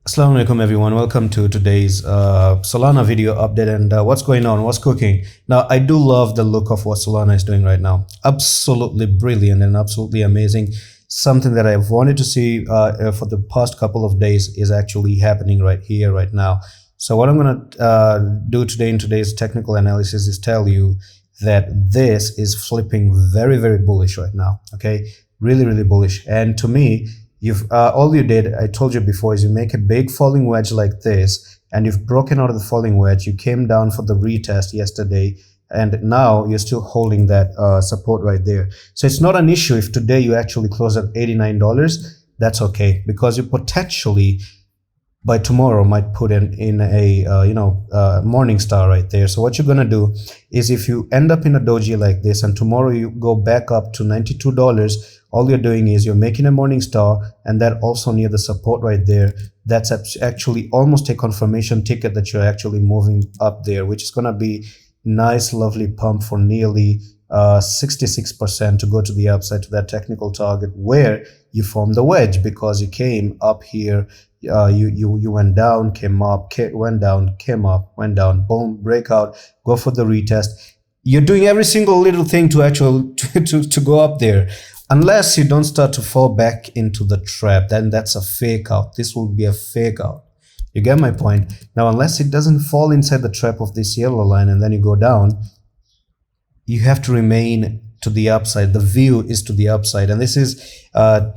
Assalamu alaikum everyone, welcome to today's Solana video update. And what's going on, what's cooking. Now I do love the look of what Solana is doing right now. Absolutely brilliant and absolutely amazing. Something that I've wanted to see for the past couple of days is actually happening right here right now. So what I'm going to do today in today's technical analysis is tell you that this is flipping very bullish right now. Okay, really bullish. And to me, you've all you did, I told you before, is you make a big falling wedge like this, and you've broken out of the falling wedge. You came down for the retest yesterday, and now you're still holding that support right there. So it's not an issue if today you actually close at $89. That's okay, because you potentially by tomorrow might put in a morning star right there. So what you're gonna do is, if you end up in a doji like this and tomorrow you go back up to $92, all you're doing is you're making a morning star, and that also near the support right there, that's actually almost a confirmation ticket that you're actually moving up there, which is gonna be nice lovely pump for nearly 66% to go to the upside to that technical target where you formed the wedge, because you came up here, you went down, came up, went down, came up, went down, boom, breakout, go for the retest. You're doing every single little thing to to go up there, unless you don't start to fall back into the trap. Then that's a fake out. This will be a fake out. You get my point? Now, unless it doesn't fall inside the trap of this yellow line and then you go down, you have to remain to the upside. The view is to the upside, and this is TA,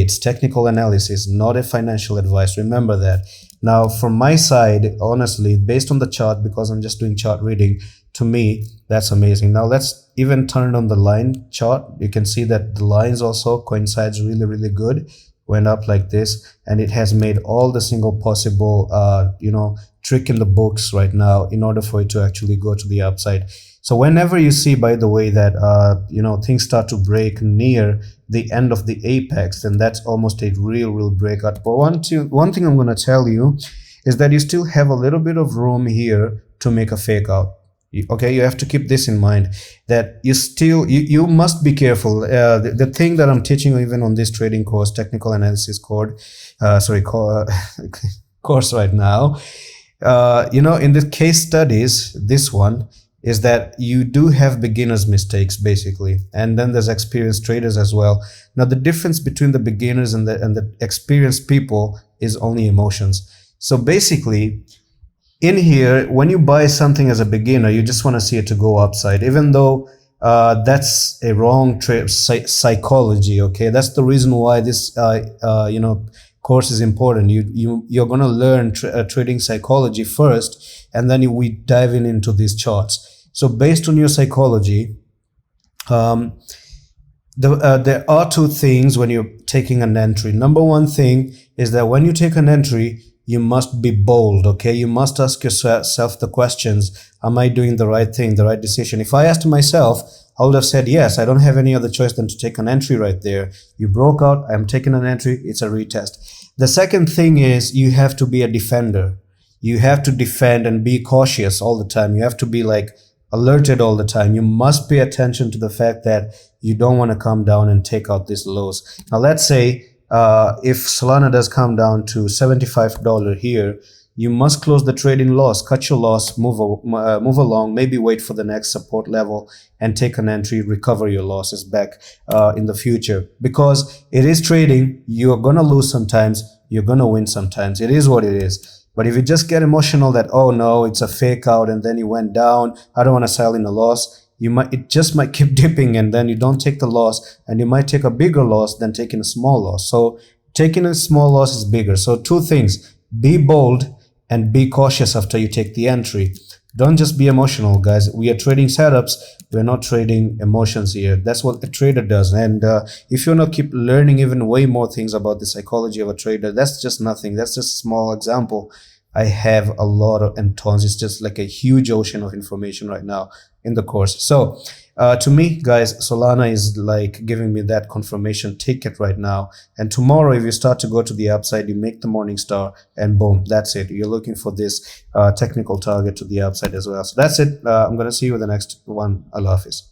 it's technical analysis, not a financial advice. Remember that. Now from my side, honestly, based on the chart, because I'm just doing chart reading, to me that's amazing. Now let's even turn on the line chart. You can see that the lines also coincides really good. Went up like this, and it has made all the single possible trick in the books right now in order for it to actually go to the upside. So whenever you see, by the way, that things start to break near the end of the apex, then that's almost a real breakout. But one thing I'm going to tell you is that you still have a little bit of room here to make a fake out. Okay, you have to keep this in mind, that you must be careful. The thing that I'm teaching even on this trading course, technical analysis course right now, in the case studies, this one is that you do have beginners mistakes basically, and then there's experienced traders as well. Now the difference between the beginners and the experienced people is only emotions. So basically, in here, when you buy something as a beginner, you just want to see it to go upside, even though that's a wrong psychology. Okay, that's the reason why this course is important. You're going to learn trading psychology first, and then we dive into these charts. So based on your psychology, there are two things when you're taking an entry. Number one thing is that when you take an entry, you must be bold. Okay, you must ask yourself the questions: am I doing the right thing, the right decision? If I asked myself, I would have said yes. I don't have any other choice than to take an entry right there. You broke out, I'm taking an entry, it's a retest. The second thing is, you have to be a defender. You have to defend and be cautious all the time. You have to be like alerted all the time. You must pay attention to the fact that you don't want to come down and take out these lows. Now let's say if Solana does come down to $75 here, you must close the trade in loss, cut your loss, move along, maybe wait for the next support level and take an entry, recover your losses back in the future. Because it is trading, you're going to lose sometimes, you're going to win sometimes. It is what it is. But if you just get emotional that, oh no, it's a fake out and then you went down, I don't want to sell in a loss, it just might keep dipping, and then you don't take the loss, and you might take a bigger loss than taking a small loss. So taking a small loss is bigger. So two things: be bold and be cautious after you take the entry. Don't just be emotional, guys. We are trading setups. We're not trading emotions here. That's what a trader does. And if you want to keep learning even way more things about the psychology of a trader, that's just nothing. That's just a small example. I have a lot of and tons. It's just like a huge ocean of information right now in the course. So to me, guys, Solana is like giving me that confirmation ticket right now. And tomorrow, if you start to go to the upside, you make the morning star, and boom, that's it. You're looking for this technical target to the upside as well. So that's it. I'm going to see you in the next one. Allah Hafiz.